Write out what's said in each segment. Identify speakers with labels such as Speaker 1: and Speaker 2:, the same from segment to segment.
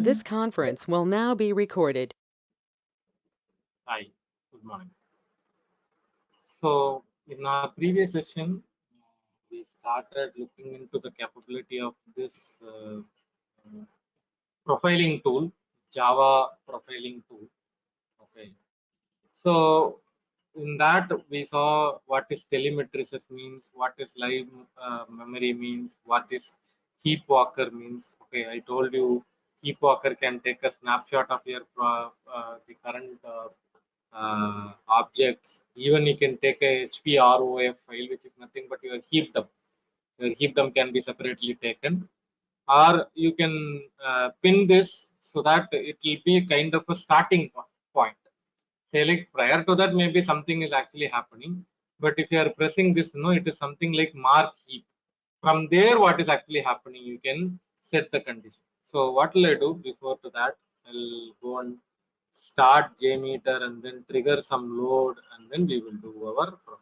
Speaker 1: This conference will now be recorded.
Speaker 2: Hi, good morning. So, in our previous session, we started looking into the capability of this profiling tool, Java profiling tool. Okay. So, in that, we saw what is telemetry means, what is live memory means, what is heap walker means. Okay, I told you heap walker can take a snapshot of your the current objects. Even you can take a HPROF file, which is nothing but your heap dump. Your heap dump can be separately taken, or you can pin this so that it will be kind of a starting point. Say like prior to that, maybe something is actually happening, but if you are pressing this, no, it is something like mark heap. From there, what is actually happening, you can set the condition. So what will I do before to that? I'll go and start JMeter and then trigger some load, and then we will do our profile.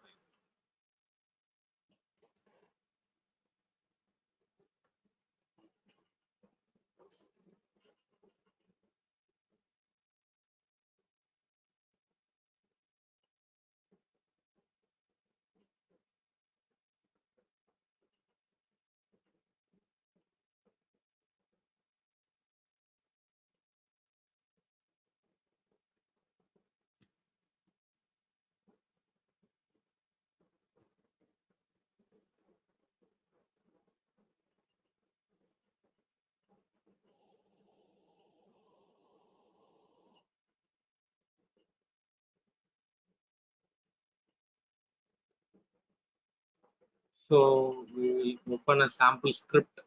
Speaker 2: So we will open a sample script.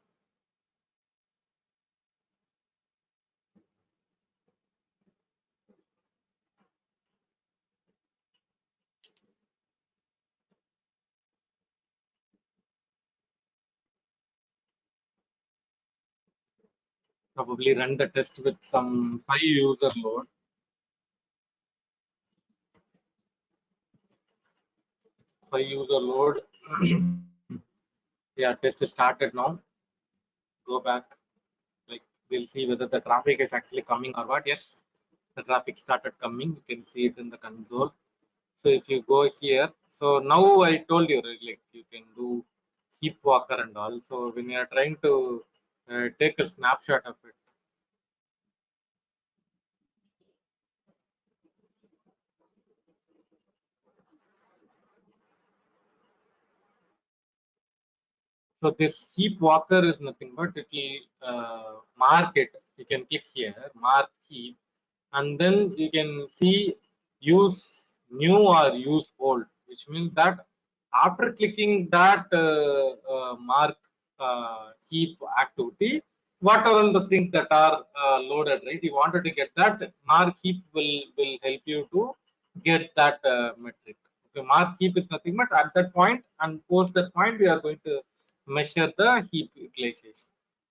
Speaker 2: Probably run the test with some 5 user load. Yeah, test is started now. Go back. Like we'll see whether the traffic is actually coming or what. Yes, the traffic started coming. You can see it in the console. So if you go here, so now I told you right, like you can do heap walker and all. So when you are trying to take a snapshot of it, so this heap walker is nothing but it will mark it. You can click here, mark heap, and then you can see use new or use old, which means that after clicking that mark heap activity, what are all the things that are loaded, right? You wanted to get that mark heap will help you to get that metric. Okay, mark heap is nothing but at that point and post that point we are going to measure the heap utilization.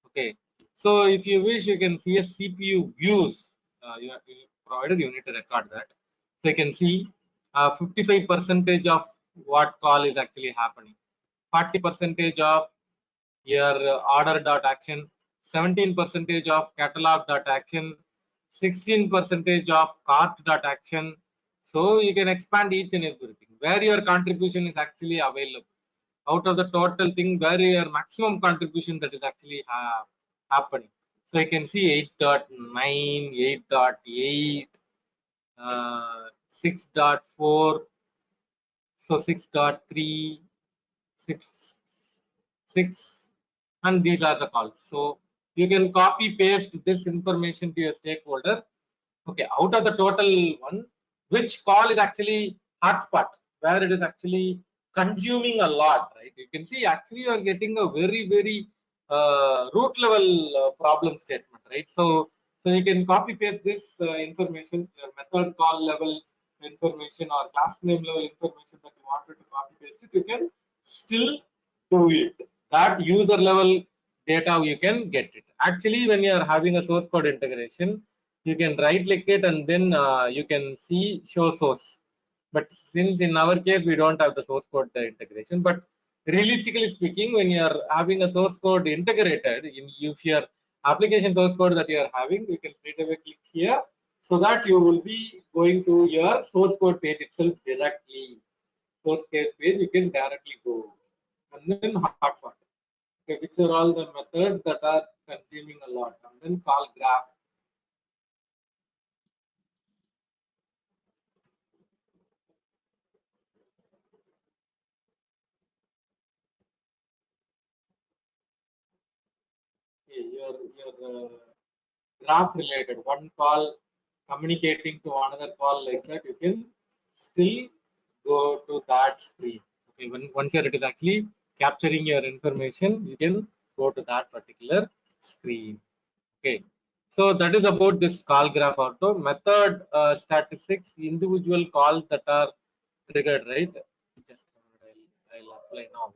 Speaker 2: Okay, so if you wish, you can see a CPU views. You provided, you need to record that. So you can see 55% of what call is actually happening, 40% of your order dot action, 17% of catalog dot action, 16% of cart dot action. So you can expand each and everything where your contribution is actually available. Out of the total thing, where your maximum contribution that is actually happening. So you can see 8.9, 8.8, 6.4, so 6.3, 6, 6, and these are the calls. So you can copy paste this information to your stakeholder. Okay, out of the total one, which call is actually hotspot, where it is actually consuming a lot, right? You can see actually you are getting a very root level problem statement, right? So you can copy paste this information, method call level information or class name level information that you wanted to copy paste it. You can still do it. That user level data you can get it. Actually, when you are having a source code integration, you can right click it and then you can see show source. But since in our case we don't have the source code integration, but realistically speaking, when you are having a source code integrated, if you are application source code that you are having, you can straight away click here, so that you will be going to your source code page itself directly. Source code page you can directly go, and then hotspot. Okay, which are all the methods that are consuming a lot, and then call graph. Okay, your graph related one call communicating to another call like that, you can still go to that screen. Okay, once it is actually capturing your information, you can go to that particular screen. Okay, so that is about this call graph auto method. Statistics, individual calls that are triggered, right? Just I'll apply now.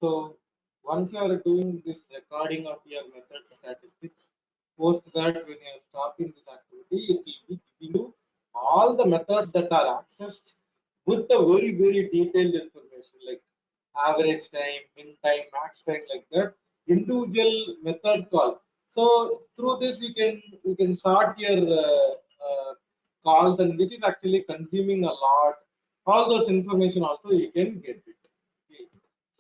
Speaker 2: So once you are doing this recording of your method statistics, post that when you are stopping this activity, it will be giving you all the methods that are accessed with the very detailed information like average time, min time, max time, like that. Individual method call. So through this you can sort your calls, and which is actually consuming a lot. All those information also you can get it. Okay.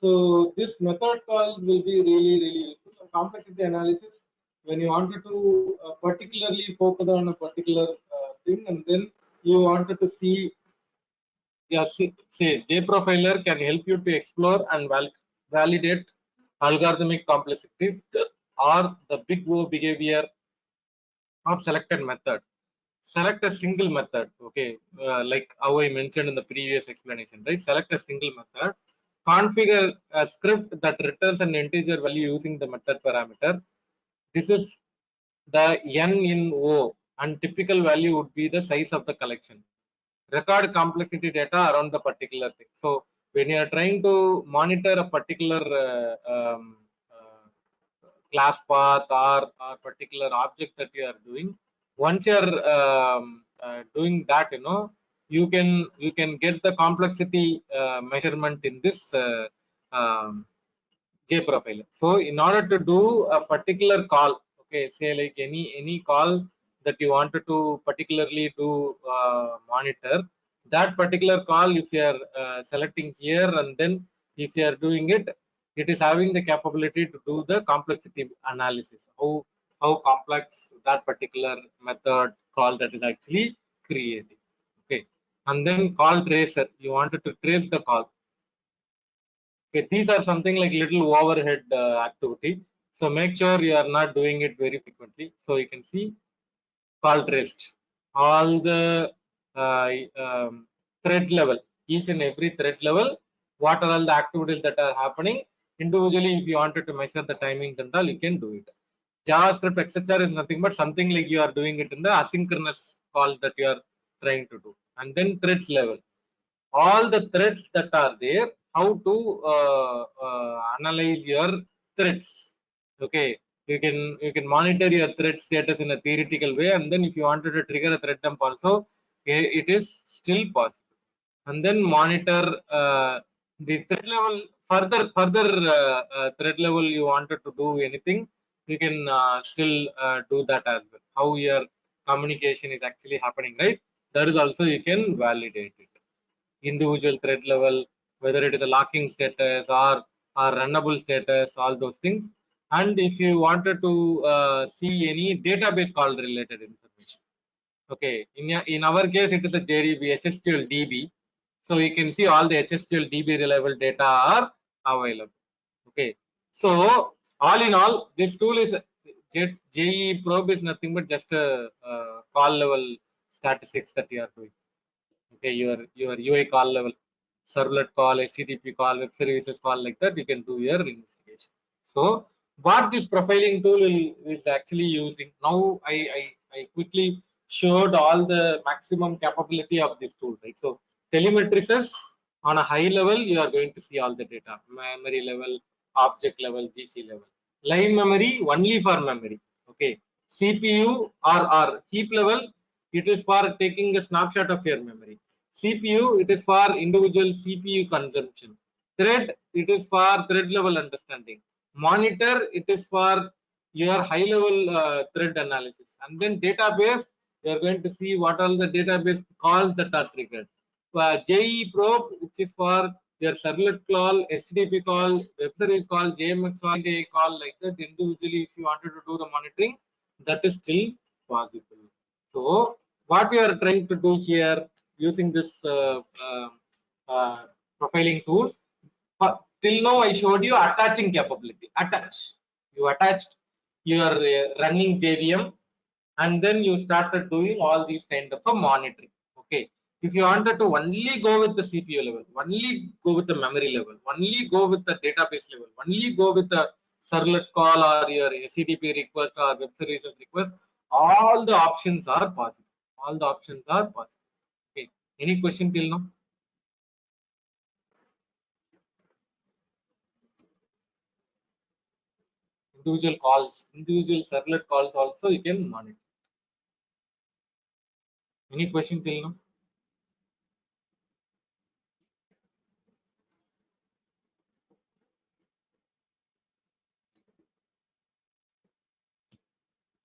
Speaker 2: So this method call will be really useful. Complexity analysis, when you wanted to particularly focus on a particular thing, and then you wanted to see, yeah, say JProfiler can help you to explore and validate algorithmic complexities or the big O behavior of selected method. Select a single method, okay, like how I mentioned in the previous explanation, right? Select a single method, configure a script that returns an integer value using the method parameter. This is the n in O, and typical value would be the size of the collection. Record complexity data around the particular thing. So when you are trying to monitor a particular class path or particular object that you are doing, once you're doing that, you can get the complexity measurement in this JProfiler. So in order to do a particular call, okay, say like any call that you wanted to particularly do monitor that particular call, if you are selecting here, and then if you are doing it, it is having the capability to do the complexity analysis, how complex that particular method call that is actually creating. Okay, and then call tracer, you wanted to trace the call. Okay, these are something like little overhead activity. So make sure you are not doing it very frequently. So you can see call traced. All the uh, thread level, each and every thread level, what are all the activities that are happening. Individually, if you wanted to measure the timings and all, you can do it. JavaScript, etc. is nothing but something like you are doing it in the asynchronous call that you are trying to do. And then threads level, all the threads that are there, how to analyze your threads. Okay, You can monitor your thread status in a theoretical way, and then if you wanted to trigger a thread dump also, it is still possible. And then monitor the thread level. Further thread level you wanted to do anything, you can still do that as well. How your communication is actually happening, right? That is also you can validate it. Individual thread level, whether it is a locking status or runnable status, all those things. And if you wanted to see any database call related information, okay, in our case it is a JDB HSQL DB, so you can see all the HSQL DB reliable data are available. Okay, so all in all, this tool is JE Probe is nothing but just a call level statistics that you are doing. Okay, your UI call level, servlet call, HTTP call, web services call, like that, you can do your investigation. So what this profiling tool is actually using now, I quickly showed all the maximum capability of this tool, right? So telemetry on a high level, you are going to see all the data, memory level, object level, GC level. Live memory only for memory. Okay, CPU or heap level, it is for taking a snapshot of your memory. CPU, it is for individual CPU consumption. Thread, it is for thread level understanding. Monitor, it is for your high level thread analysis. And then database, you are going to see what all the database calls that are triggered. JE probe, which is for your servlet call, HTTP call, web service call, JMX call, like that. Individually, if you wanted to do the monitoring, that is still possible. So, what we are trying to do here using this profiling tool, till now I showed you attaching capability. Attach. You attached your running JVM, and then you started doing all these kind of a monitoring. Okay, if you wanted to only go with the CPU level, only go with the memory level, only go with the database level, only go with the servlet call or your HTTP request or web services request, all the options are possible. All the options are possible. Okay, any question till now? Individual calls, individual servlet calls also you can monitor. Any question till now?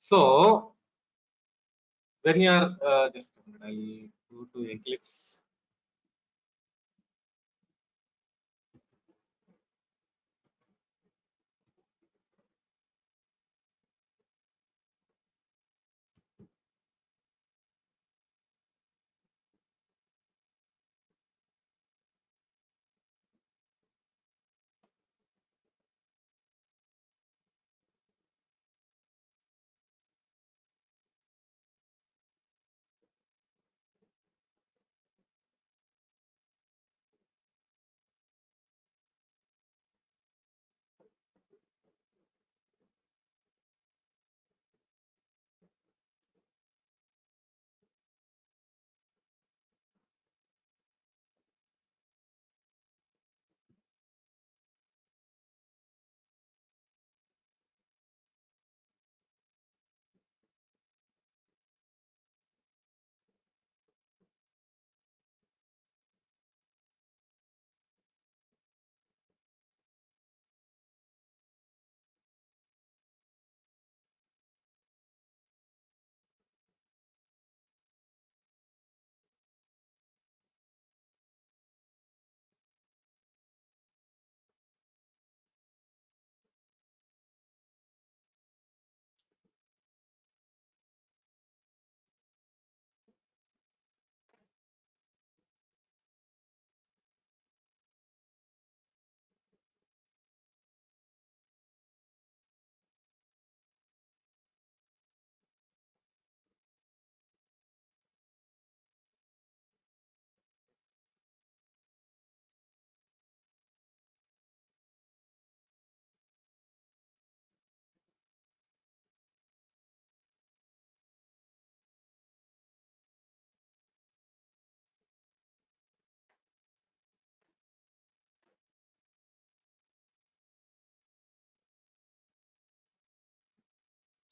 Speaker 2: So when you are just a minute, I'll go to Eclipse.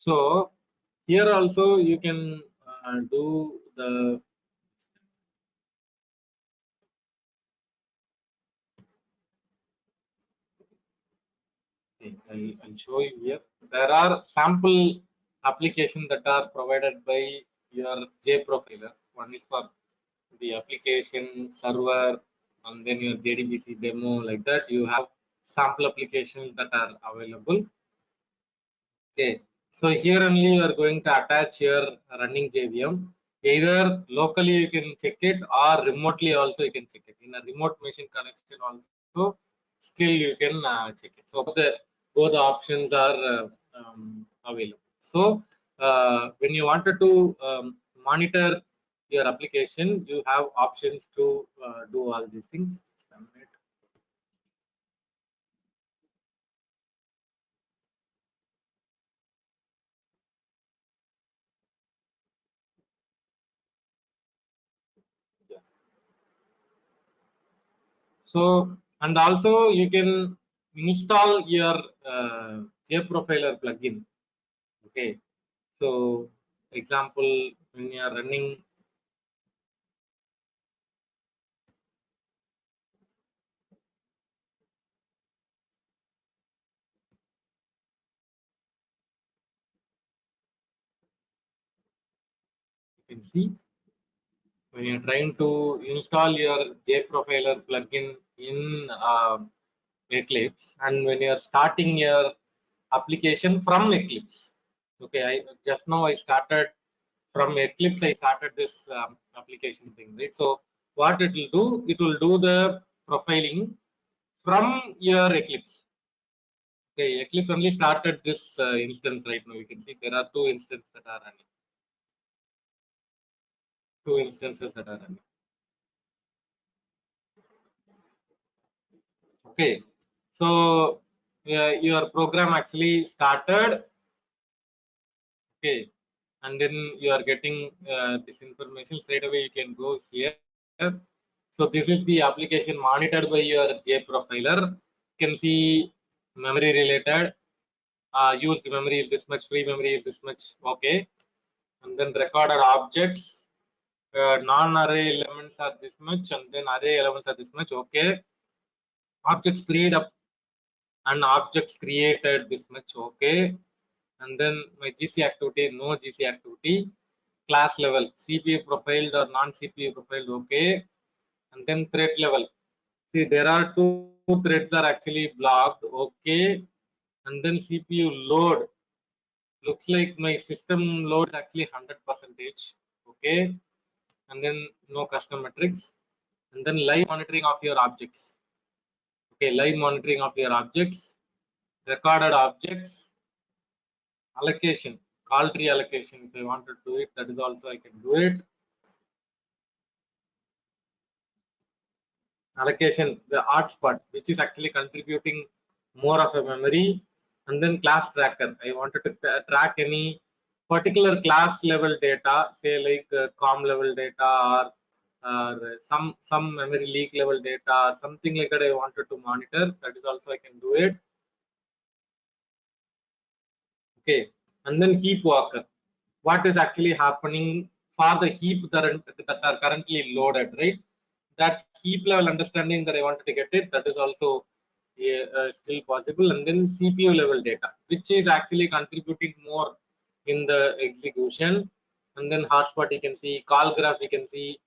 Speaker 2: So here also you can do the. Okay, I'll show you here. There are sample applications that are provided by your JProfiler. One is for the application server, and then your JDBC demo, like that. You have sample applications that are available. Okay, so here only you are going to attach your running JVM. Either locally you can check it, or remotely also you can check it. In a remote machine connection also, still you can check it. So both the options are available. So when you wanted to monitor your application, you have options to do all these things. Just a minute. Yeah. So, and also you can install your JProfiler plugin. Okay. So, example, when you are running, you can see when you're trying to install your JProfiler plugin in Eclipse, and when you're starting your application from Eclipse. Okay, I just now I started from Eclipse. I started this application thing, right? So what it will do? It will do the profiling from your Eclipse. Okay, Eclipse only started this instance right now. You can see there are two instances that are running. Two instances that are running. Okay, so your program actually started. Okay, and then you are getting this information straight away. You can go here. So this is the application monitored by your JProfiler. You can see memory related. Used memory is this much. Free memory is this much. Okay, and then recorded objects. Non-array elements are this much, and then array elements are this much. Okay, objects freed up and objects created this much. Okay, and then my GC activity, no GC activity. Class level, CPU profiled or non-CPU profiled. Okay, and then thread level. See, there are two threads are actually blocked. Okay, and then CPU load. Looks like my system load is actually 100%. Okay, and then no custom metrics, and then live monitoring of your objects. Okay, live monitoring of your objects, recorded objects, allocation, call tree allocation. If I want to do it, that is also I can do it. Allocation, the hotspot, which is actually contributing more of a memory, and then class tracker. I wanted to track any particular class level data, say like com level data, or some memory leak level data, or something like that. I wanted to monitor. That is also I can do it. Okay, and then heap walker. What is actually happening for the heap that are currently loaded, right? That heap level understanding that I wanted to get it, that is also still possible. And then CPU level data, which is actually contributing more in the execution. And then hotspot you can see, call graph you can see.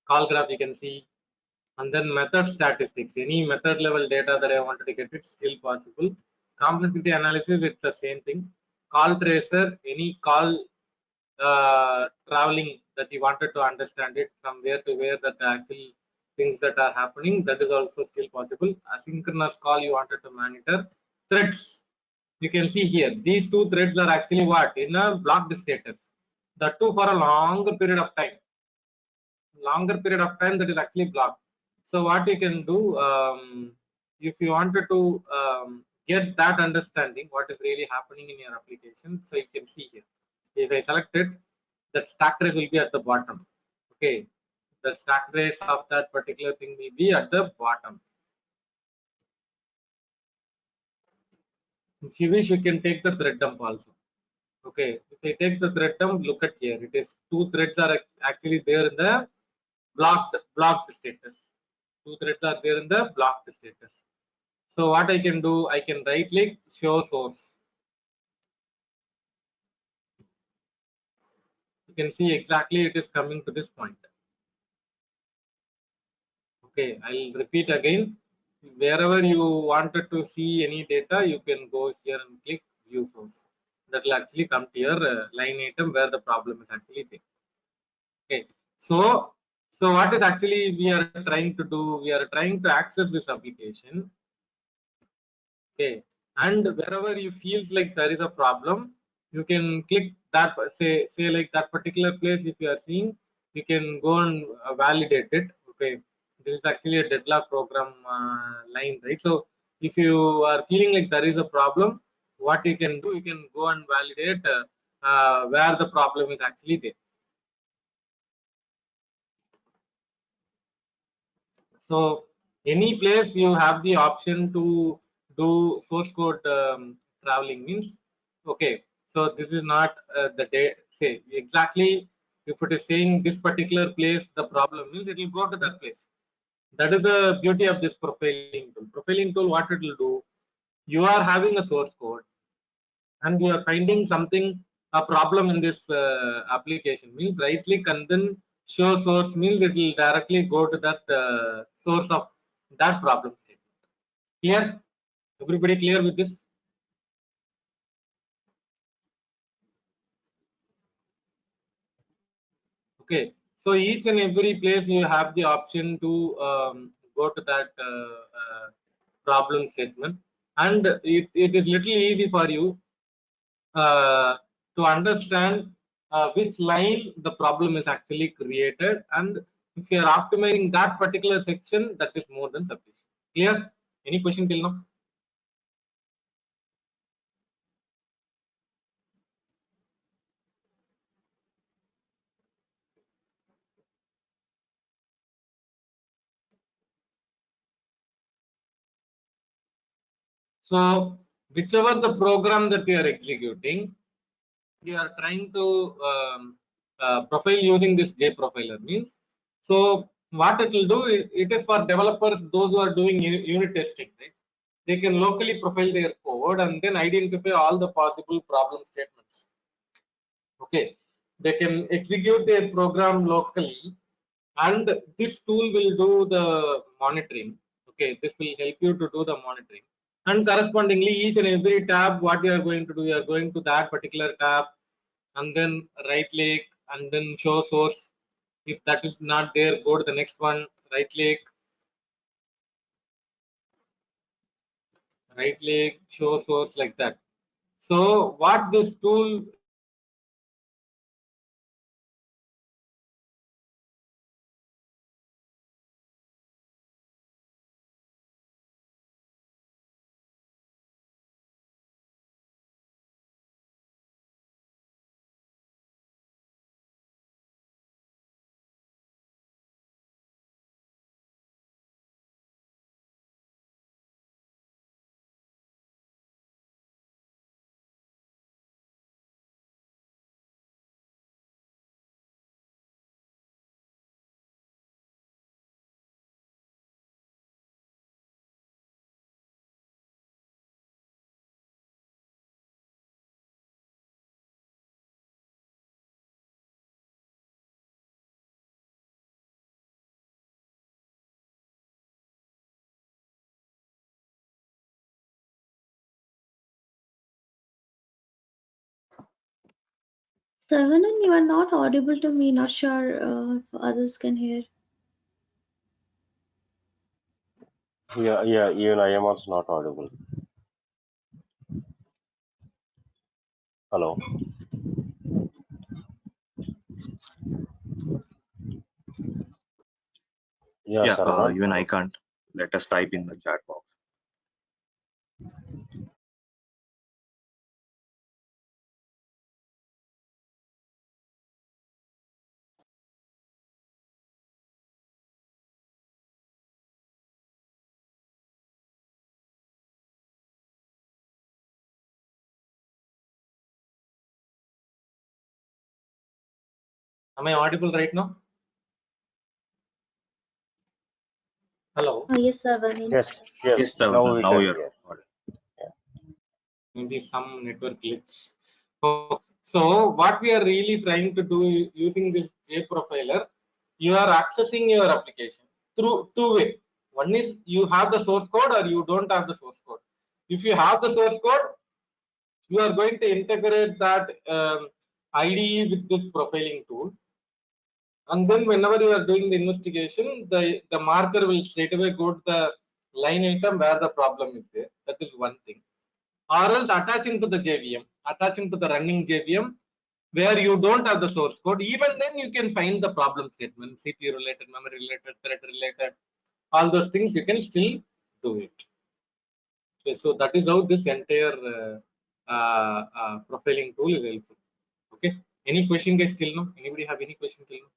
Speaker 2: Call graph you can see, and then method statistics. Any method level data that I wanted to get, it's still possible. Complexity analysis, it's the same thing. Call tracer, any call traveling that you wanted to understand it from where to where, that actual things that are happening, that is also still possible. Asynchronous call you wanted to monitor. Threads, you can see here, these two threads are actually what? In a blocked status. The two for a longer period of time. Longer period of time, that is actually blocked. So what you can do, if you wanted to get that understanding, what is really happening in your application, so you can see here. If I select it, that stack trace will be at the bottom. Okay, the stack trace of that particular thing will be at the bottom. If you wish, you can take the thread dump also. Okay, if I take the thread dump, look at here. It is two threads are actually there in the blocked status. Two threads are there in the blocked status. So what I can do, I can right click, show source. You can see exactly it is coming to this point. Okay, I'll repeat again. Wherever you wanted to see any data, you can go here and click view source. That will actually come to your line item where the problem is actually there. Okay, so what is actually we are trying to do? We are trying to access this application. Okay, and wherever you feels like there is a problem, you can click that, say like that particular place. If you are seeing, you can go and validate it. Okay, this is actually a deadlock program line, right? So if you are feeling like there is a problem, what you can do, you can go and validate where the problem is actually there. So any place you have the option to do source code traveling means, okay, so this is not the day, say exactly, if it is saying this particular place the problem is, it will go to that place. That is the beauty of this profiling tool. Profiling tool, what it will do, you are having a source code and you are finding something, a problem in this application means, right click and then show source means it will directly go to that source of that problem statement. Clear? Everybody clear with this? Okay, so each and every place you have the option to go to that problem statement, and it is little easy for you to understand which line the problem is actually created, and if you are optimizing that particular section, that is more than sufficient. Clear? Any question till now? So whichever the program that you are executing, you are trying to profile using this JProfiler means. So what it will do, it is for developers, those who are doing unit testing, right? They can locally profile their code and then identify all the possible problem statements. Okay, they can execute their program locally, and this tool will do the monitoring. Okay, this will help you to do the monitoring, and correspondingly each and every tab, what you are going to do, you are going to that particular tab and then right click and then show source. If that is not there, go to the next one, right click, show source, like that. So what this tool
Speaker 3: Saravanan, you are not audible to me. Not sure if others can hear.
Speaker 4: Yeah, even I am also not audible. Hello. Yeah,
Speaker 5: Yeah,
Speaker 4: Saravanan.
Speaker 5: even I can't. Let us type in the chat box.
Speaker 2: Am I audible right now? Hello.
Speaker 3: Yes, sir. One minute.
Speaker 4: Yes, yes.
Speaker 5: Yes,
Speaker 4: Now
Speaker 5: Savanna,
Speaker 4: we
Speaker 5: now
Speaker 4: can
Speaker 5: you're
Speaker 4: hear.
Speaker 5: audible.
Speaker 2: Maybe some network glitch. So what we are really trying to do using this JProfiler, you are accessing your application through two way. One is you have the source code or you don't have the source code. If you have the source code, you are going to integrate that IDE with this profiling tool. And then whenever you are doing the investigation, the marker will straight away go to the line item where the problem is there. That is one thing. Or else attaching to the JVM, attaching to the running JVM where you don't have the source code, even then you can find the problem statement, CPU related, memory related, thread related, all those things you can still do it. Okay, so that is how this entire profiling tool is helpful. Okay, any question guys till now? Anybody have any question till now?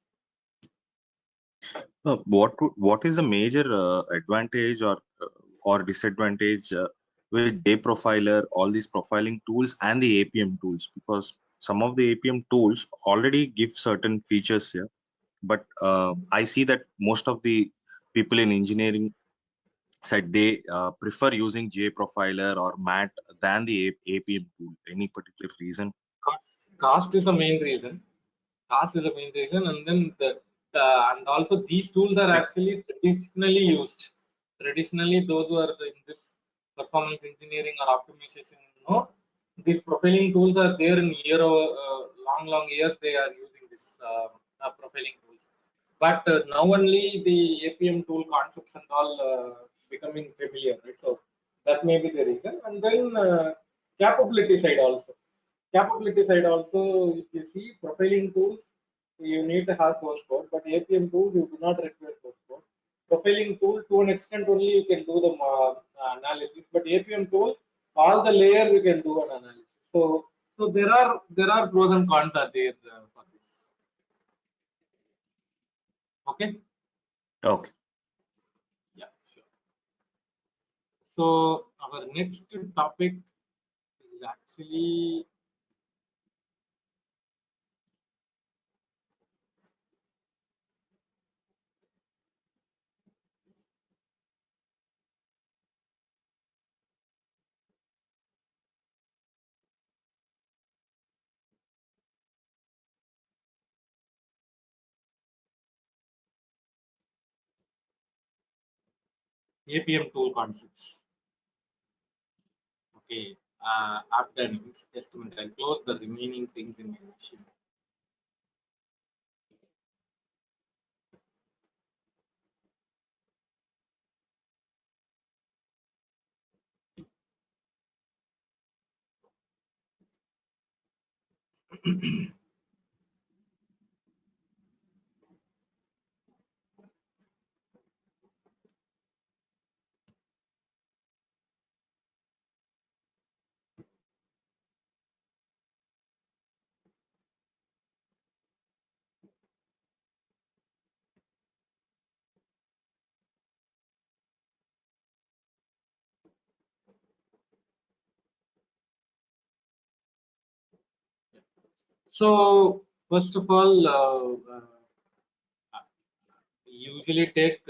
Speaker 5: What is the major advantage or disadvantage with JProfiler, all these profiling tools and the APM tools? Because some of the APM tools already give certain features here, but I see that most of the people in engineering said they prefer using JProfiler or MAT than the APM tool. Any particular reason?
Speaker 2: Cost is the main reason. Cost is the main reason, and then and also these tools are actually traditionally used. Traditionally, those who are in this performance engineering or optimization, these profiling tools are there in long years. They are using this profiling tools, but now only the APM tool concepts and all becoming familiar, right? So that may be the reason, and then capability side also. Capability side also, if you see profiling tools, you need to have source code, but APM tools you do not require source code. Profiling tool to an extent only you can do the analysis, but APM tool all the layers you can do an analysis. So there are pros and cons are there for this. Okay.
Speaker 5: Okay.
Speaker 2: Yeah, sure. So our next topic is actually APM tool concepts. Okay, app dynamics. Just a minute, I'll close the remaining things in my machine. So first of all, we usually take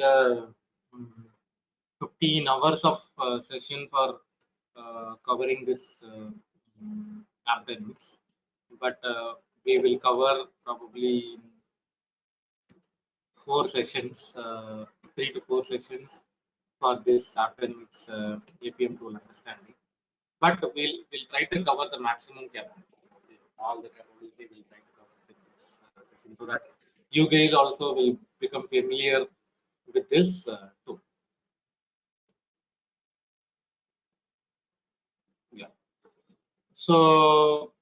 Speaker 2: 15 hours of session for covering this app dynamics, but we will cover probably 4 sessions, 3 to 4 sessions for this app dynamics APM tool understanding. But we'll try to cover the maximum capability, all the capability we'll try to cover with this session, so that you guys also will become familiar with this tool. Yeah. So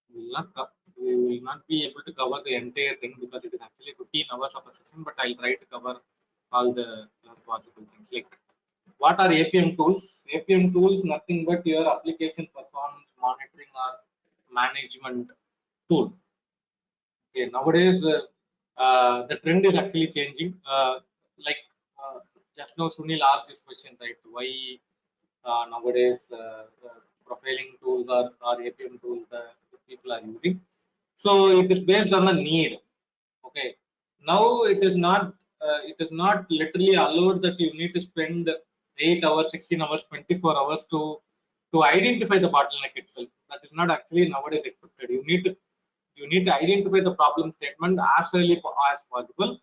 Speaker 2: we will not be able to cover the entire thing because it is actually 15 hours of a session, but I'll try to cover all the possible things. Like, what are APM tools? APM tools nothing but your application performance monitoring or management tool. Okay, nowadays the trend is actually changing. Like just now Sunil asked this question, right? Why nowadays profiling tools or APM tools the people are using? So it is based on the need. Okay, now it is not literally allowed that you need to spend 8 hours, 16 hours, 24 hours to identify the bottleneck itself. That is not actually nowadays expected. You need to identify the problem statement as early as possible,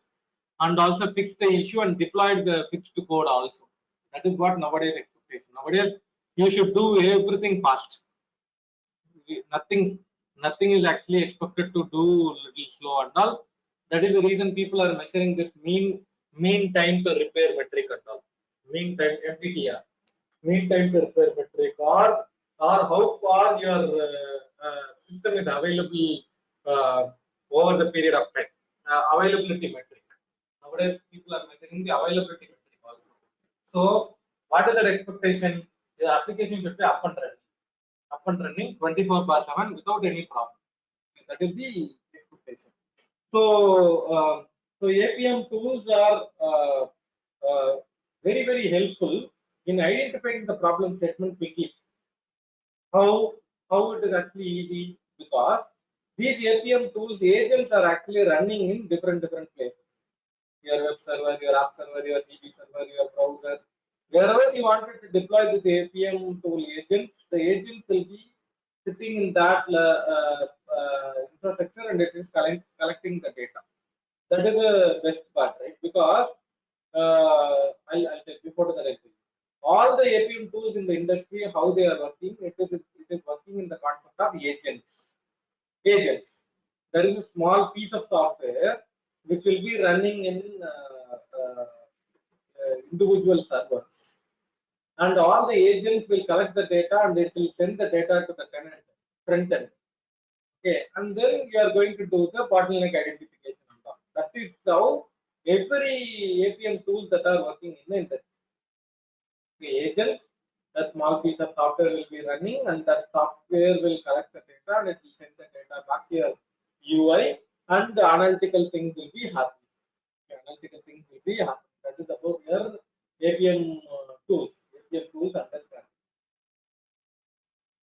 Speaker 2: and also fix the issue and deploy the fixed code also. That is what nowadays expectation. Nowadays you should do everything fast. Nothing nothing is actually expected to do little slow and all. That is the reason people are measuring this mean time to repair metric and all. Mean time, MTTR, mean time to repair metric, or how far your system is available uh, over the period of time. Availability metric. Nowadays people are measuring the availability metric also. So what is that expectation? The application should be up and running 24/7 without any problem. That is the expectation. So, so APM tools are very helpful in identifying the problem statement quickly. How it is actually easy, because these APM tools agents are actually running in different places. Your web server, your app server, your DB server, your browser. Wherever you wanted to deploy this APM tool agents, the agents will be sitting in that infrastructure, and it is collecting the data. That is the best part, right? Because I'll take before to the next thing. All the APM tools in the industry, how they are working, it is working in the concept of agents. Agents. There is a small piece of software which will be running in individual servers, and all the agents will collect the data and it will send the data to the tenant front end. Okay, and then you are going to do the bottleneck identification and all. That is how every APM tools that are working in the industry. The agents, a small piece of software will be running, and that software will collect the data and it will send the data back to your UI, and the analytical things will be happening. The analytical things will be happening. That is about your APM tools. APM tools understand.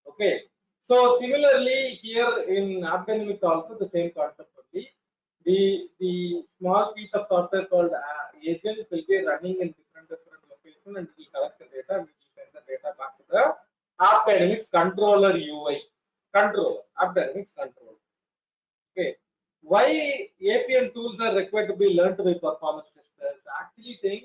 Speaker 2: Okay. So similarly here in AppDynamics also the same concept only. The small piece of software called agents will be running in different locations, and it will collect the data and it will send the data back to the AppDynamics controller UI. AppDynamics controller. Okay. Why APM tools are required to be learned by performance testers? Actually saying,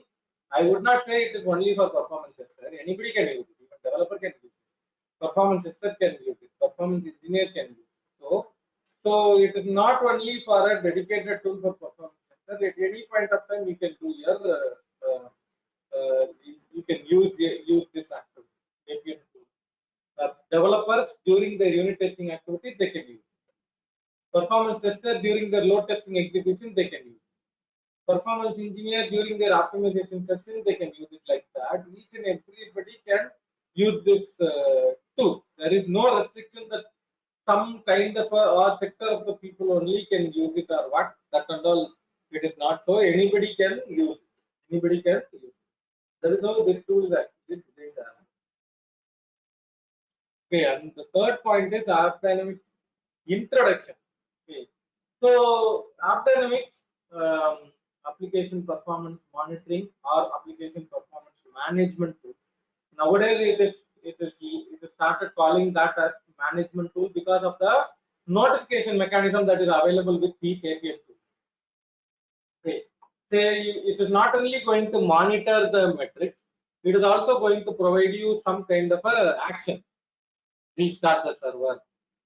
Speaker 2: I would not say it is only for performance tester. Anybody can use it. Even developer can use it. Performance tester can use it. Performance engineer can use it. So it is not only for a dedicated tool for performance tester. At any point of time, you can do your you can use this activity. APM tool. Developers during their unit testing activity, they can use it. Performance tester during their load testing execution, they can use it. Performance engineer during their optimization session, they can use it like that. Each and everybody can use this tool. There is no restriction that some kind of or sector of the people only can use it or what. That and all, it is not so. Anybody can use it. Anybody can use it. That is how this tool is actually designed. Okay, and the third point is AppDynamics introduction. Okay, so AppDynamics application performance monitoring or application performance management tool. Nowadays it is started calling that as management tool because of the notification mechanism that is available with these APM tools. Okay. Say it is not only going to monitor the metrics, it is also going to provide you some kind of a action. Restart the server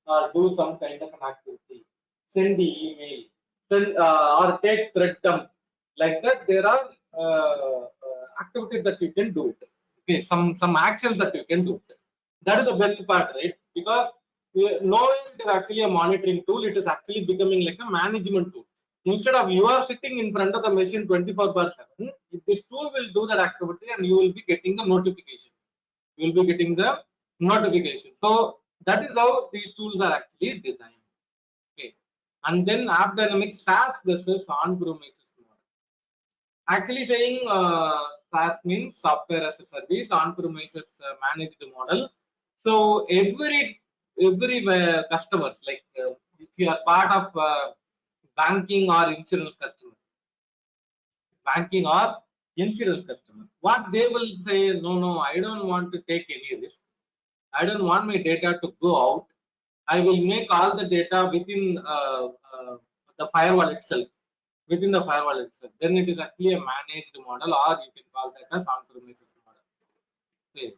Speaker 2: or do some kind of an activity, send the email, send or take thread dump. Like that, there are activities that you can do it. Okay, some actions that you can do it. That is the best part, right? Because nowhere it is actually a monitoring tool. It is actually becoming like a management tool. Instead of you are sitting in front of the machine 24/7, this tool will do that activity and you will be getting the notification. You will be getting the notification. So that is how these tools are actually designed. Okay, and then AppDynamics SaaS versus on-premises model. Actually saying SaaS means software as a service, on-premises managed model. So every customers, like if you are part of banking or insurance customer, what they will say, no, I don't want to take any risk. I don't want my data to go out. I will make all the data within the firewall itself. Within the firewall itself, then it is actually a managed model, or you can call that as on-premises model. Okay.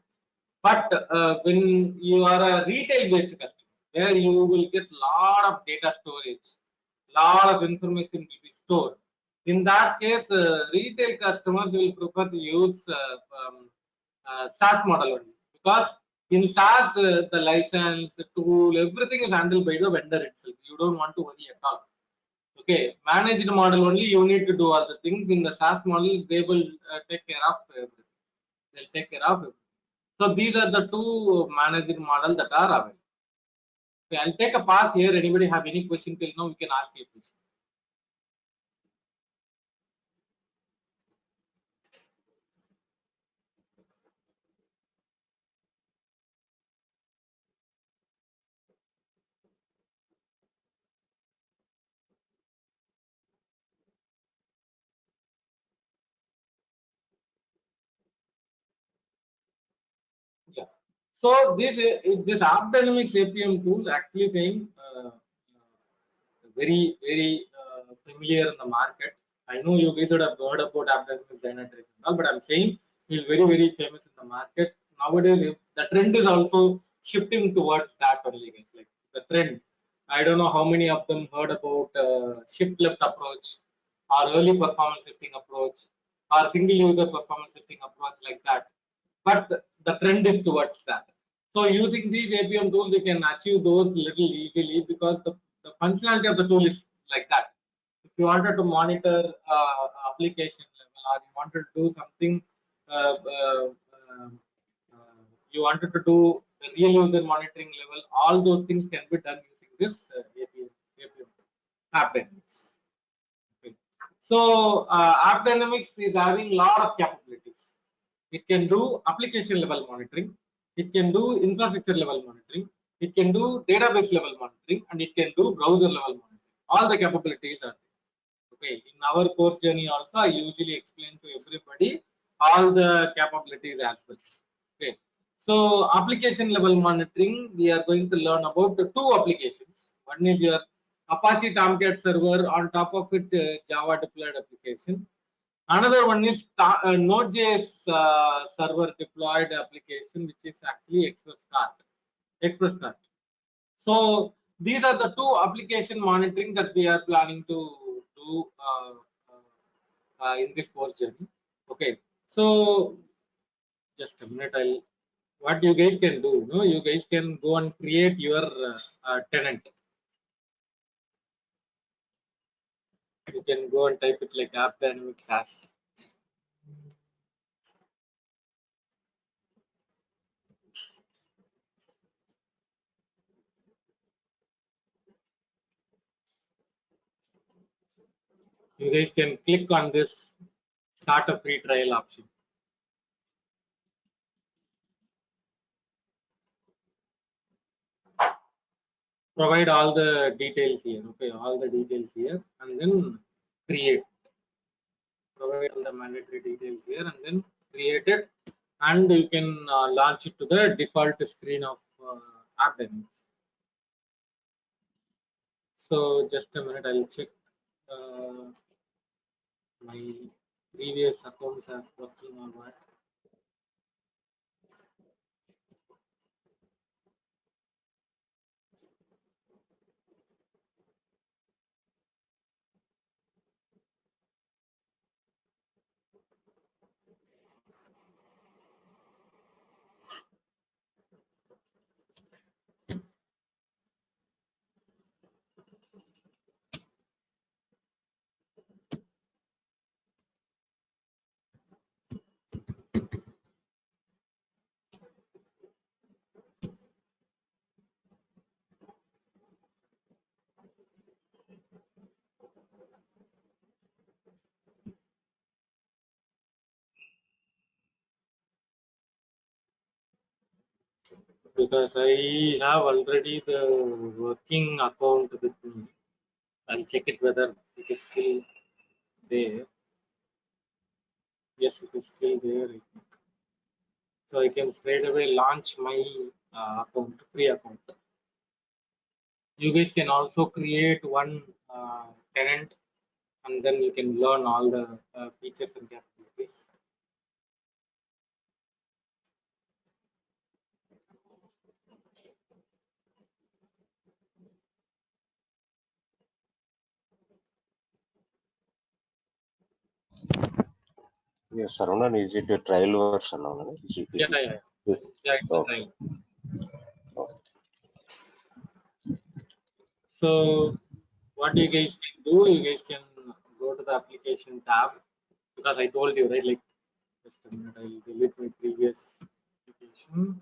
Speaker 2: But when you are a retail-based customer, where you will get lot of data storage, lot of information will be stored. In that case, retail customers will prefer to use SaaS model only, because in SaaS the license, the tool, everything is handled by the vendor itself. You don't want to worry at all. Okay, managed model only you need to do all the things. In the SaaS model, they will take care of everything. They'll take care of everything. So these are the two managed models that are available. Okay, I'll take a pause here. Anybody have any question till now? We can ask a question. Yeah. So this AppDynamics APM tool actually saying very familiar in the market. I know you guys would have heard about AppDynamics Dynatrace and all, but I'm saying he's very famous in the market nowadays. The trend is also shifting towards that only, guys. Like the trend. I don't know how many of them heard about shift left approach, or early performance testing approach, or single user performance testing approach, like that. But the trend is towards that. So using these APM tools, you can achieve those little easily, because the functionality of the tool is like that. If you wanted to monitor application level, or you wanted to do something, uh, uh, uh, you wanted to do the real user monitoring level, all those things can be done using this APM AppDynamics. Okay. So AppDynamics is having lot of capabilities. It can do application level monitoring. It can do infrastructure level monitoring. It can do database level monitoring, and it can do browser level monitoring. All the capabilities are there. Okay. In our course journey also, I usually explain to everybody all the capabilities as well. Okay. So application level monitoring, we are going to learn about the two applications. One is your Apache Tomcat server, on top of it Java deployed application. Another one is Node.js server deployed application, which is actually ExpressCart. So these are the two application monitoring that we are planning to do in this course journey. Okay, so just a minute. What you guys can do, you guys can go and create your tenant. You can go and type it like AppDynamics SaaS. You guys can click on this start a free trial option. Provide all the details here. Okay, all the details here, and then create. Provide all the mandatory details here, and then create it, and you can launch it to the default screen of AppDynamics. So just a minute, I'll check my previous accounts are working or what. because I have already the working account with me. I'll check it whether it is still there. Yes, it is still there. I think. So I can straight away launch my account, free account. You guys can also create one tenant, and then you can learn all the features and capabilities.
Speaker 4: Yes, Sarunan, is it a trial version?
Speaker 2: Yeah, yeah, yeah. Yeah, it's a
Speaker 4: Okay.
Speaker 2: trial. So what you guys can do, you guys can go to the application tab, because I told you, right? Like, just a minute, I'll delete my previous application.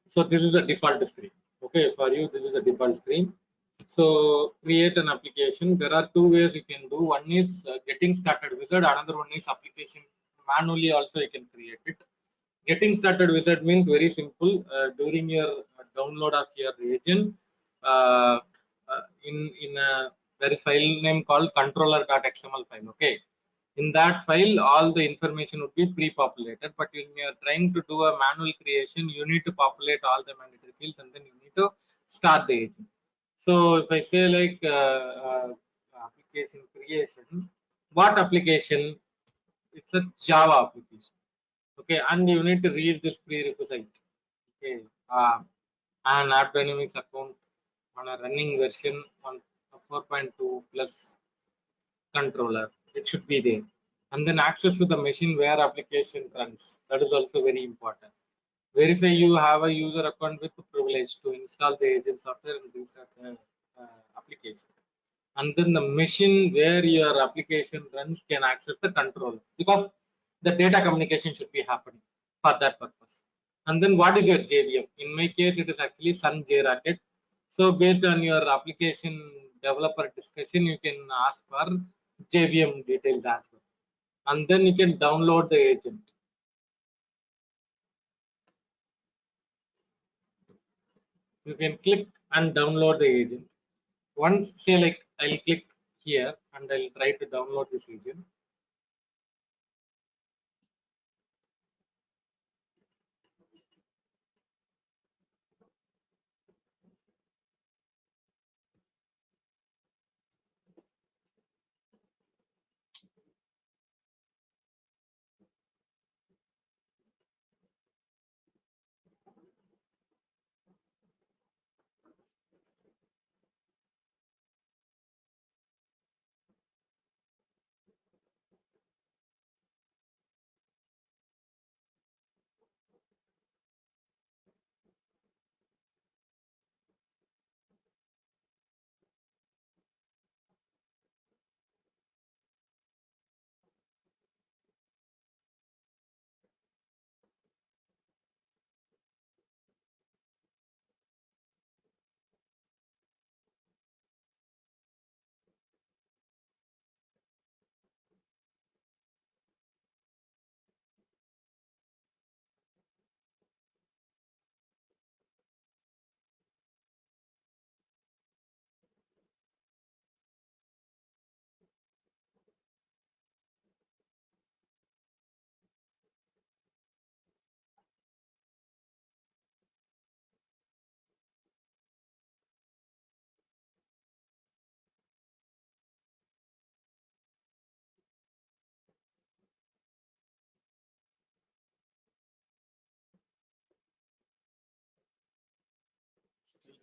Speaker 2: So this is a default screen. Okay, for you, this is a default screen. So create an application. There are two ways you can do. One is getting started wizard. Another one is application manually. Also, you can create it. Getting started wizard means very simple. During your download of your agent, uh, there is file name called controller.xml file. Okay, in that file, all the information would be pre-populated. But when you are trying to do a manual creation, you need to populate all the mandatory fields, and then you need to start the agent. So if I say like application creation, what application? It's a Java application. Okay, and you need to read this prerequisite. Okay, an App Dynamics account on a running version on a 4.2 plus controller. It should be there. And then access to the machine where application runs. That is also very important. Verify you have a user account with privilege to install the agent software and restart the application. And then the machine where your application runs can access the controller, because the data communication should be happening for that purpose. And then what is your JVM? In my case, it is actually Sun JRocket. So based on your application developer discussion, you can ask for JVM details as well. And then you can download the agent. You can click and download the agent. Once, say like I'll click here and I'll try to download this agent.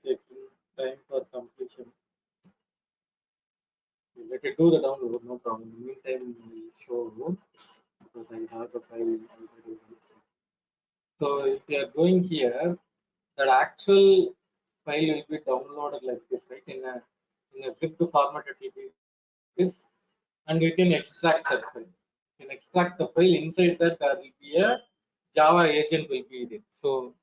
Speaker 2: Still taking time for completion. Let it do the download, no problem. In the meantime, we'll show because I have the file already. So if you are going here, that actual file will be downloaded like this, right? In a zip format, it will be this, and you can extract that file. You can extract the file. Inside that there will be a Java agent will be there. So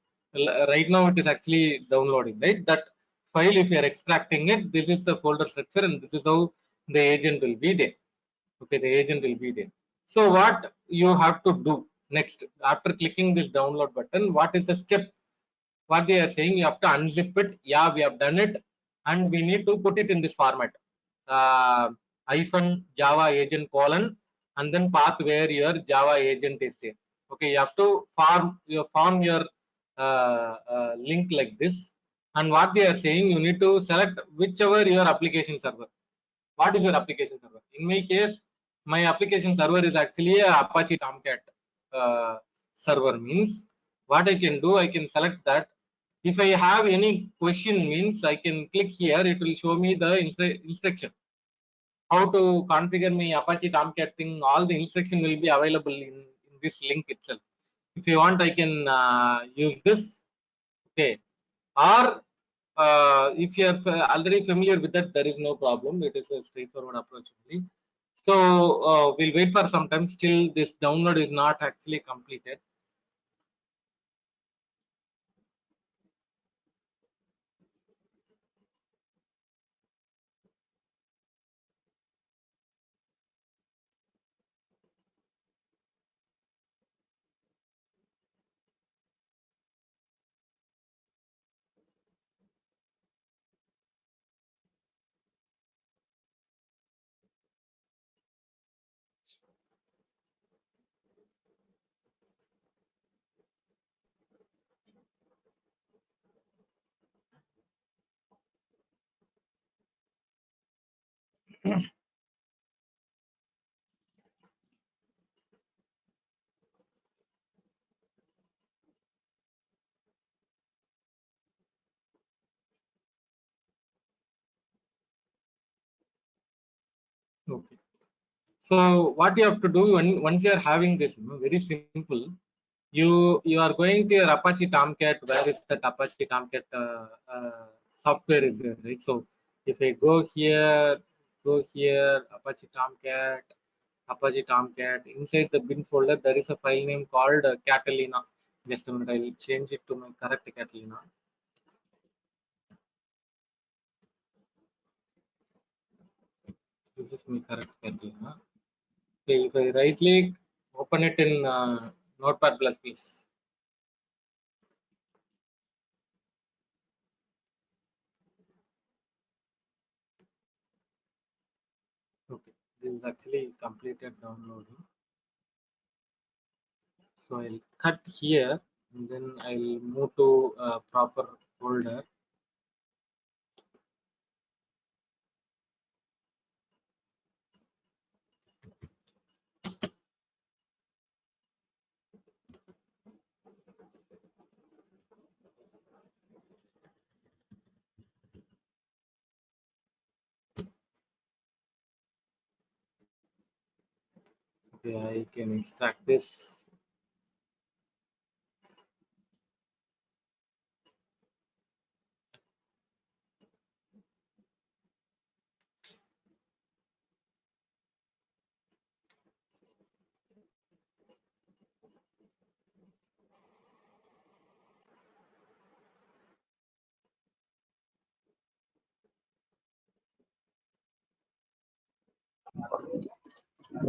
Speaker 2: right now it is actually downloading, right? That file, if you are extracting it, this is the folder structure, and this is how the agent will be there. Okay, the agent will be there. So what you have to do next after clicking this download button? What is the step? What they are saying, you have to unzip it. Yeah, we have done it, and we need to put it in this format. Hyphen Java agent colon, and then path where your Java agent is there. Okay, you have to form your link like this. And what they are saying, you need to select whichever your application server. What is your application server? In my case, my application server is actually a Apache Tomcat server. Means what I can do, I can select that. If I have any question, means I can click here. It will show me the instruction how to configure my Apache Tomcat thing. All the instruction will be available in this link itself. If you want, I can use this. Okay, or if you are already familiar with that, there is no problem. It is a straightforward approach only. So we'll wait for some time. Still, this download is not actually completed. Okay. So what you have to do once you are having this, very simple. You are going to your Apache Tomcat. Where is that Apache Tomcat software is there, right? So if I go here, Apache Tomcat. Inside the bin folder, there is a file name called Catalina. Just a minute, I will change it to my correct Catalina. This is my correct Catalina. Okay, if I right click, open it in Notepad++. Okay, this is actually completed downloading. So I'll cut here and then I'll move to a proper folder. Okay, I can extract this.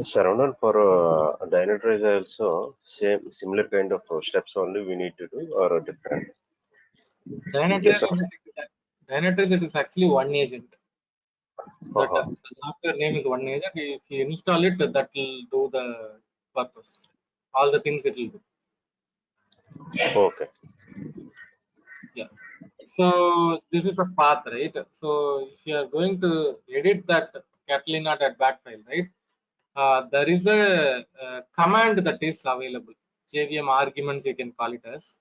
Speaker 4: Surrounded for Dynatrace also similar kind of steps only we need to do or different.
Speaker 2: Dynatrace, it is actually one agent. That the software name is one agent. If you install it, that will do the purpose. All the things it will do.
Speaker 4: Okay.
Speaker 2: Yeah. So this is a path, right? So if you are going to edit that Catalina.bat file, right? There is a command that is available. JVM arguments you can call it as.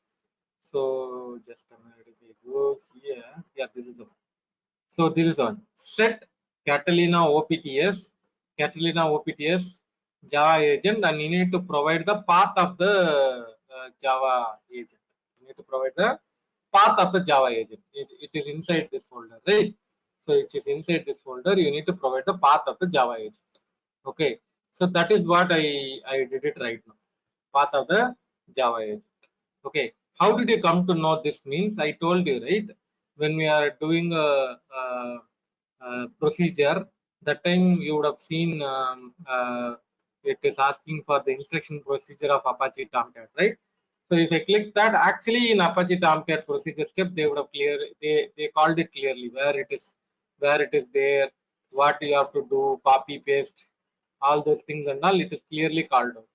Speaker 2: So just a minute, if we go here, yeah, this is the one. So this is the one. Set Catalina OPTS Java agent, and you need to provide the path of the Java agent. You need to provide the path of the Java agent. It is inside this folder, right? So it is inside this folder. You need to provide the path of the Java agent. Okay. So that is what I did it right now. Path of the Java agent. Okay. How did you come to know this means? I told you, right? When we are doing a procedure, that time you would have seen it is asking for the instruction procedure of Apache Tomcat, right? So if I click that, actually in Apache Tomcat procedure step, they would have they called it clearly where it is there, what you have to do, copy paste, all those things and all. It is clearly called out.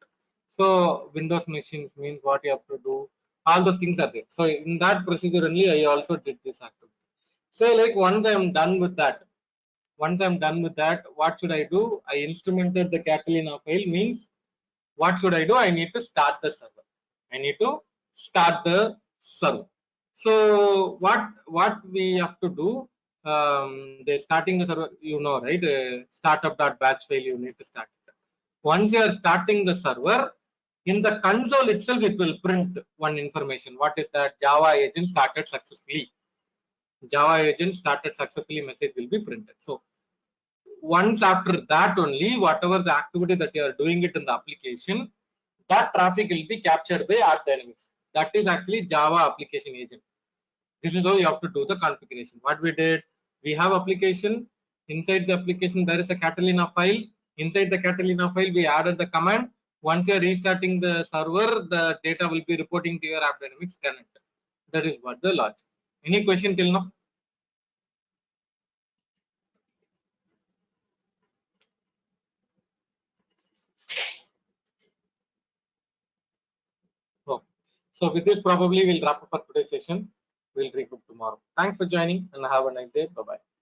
Speaker 2: So Windows machines means what you have to do. All those things are there. So in that procedure only, I also did this activity. So like once I'm done with that, what should I do? I instrumented the Catalina file. Means what should I do? I need to start the server. So what we have to do? The starting the server, you know, right? Startup.batch file, you need to start it. Once you are starting the server, in the console itself, it will print one information. What is that? Java agent started successfully. Message will be printed. So once after that only, whatever the activity that you are doing it in the application, that traffic will be captured by ArcDynamics. That is actually Java application agent. This is how you have to do the configuration. What we did, we have application. Inside the application, there is a Catalina file. Inside the Catalina file, we added the command. Once you are restarting the server, the data will be reporting to your ArcDynamics tenant. That is what the logic. Any question till now? Oh. So with this, probably we'll wrap up for today's session. We'll regroup tomorrow. Thanks for joining and have a nice day. Bye-bye.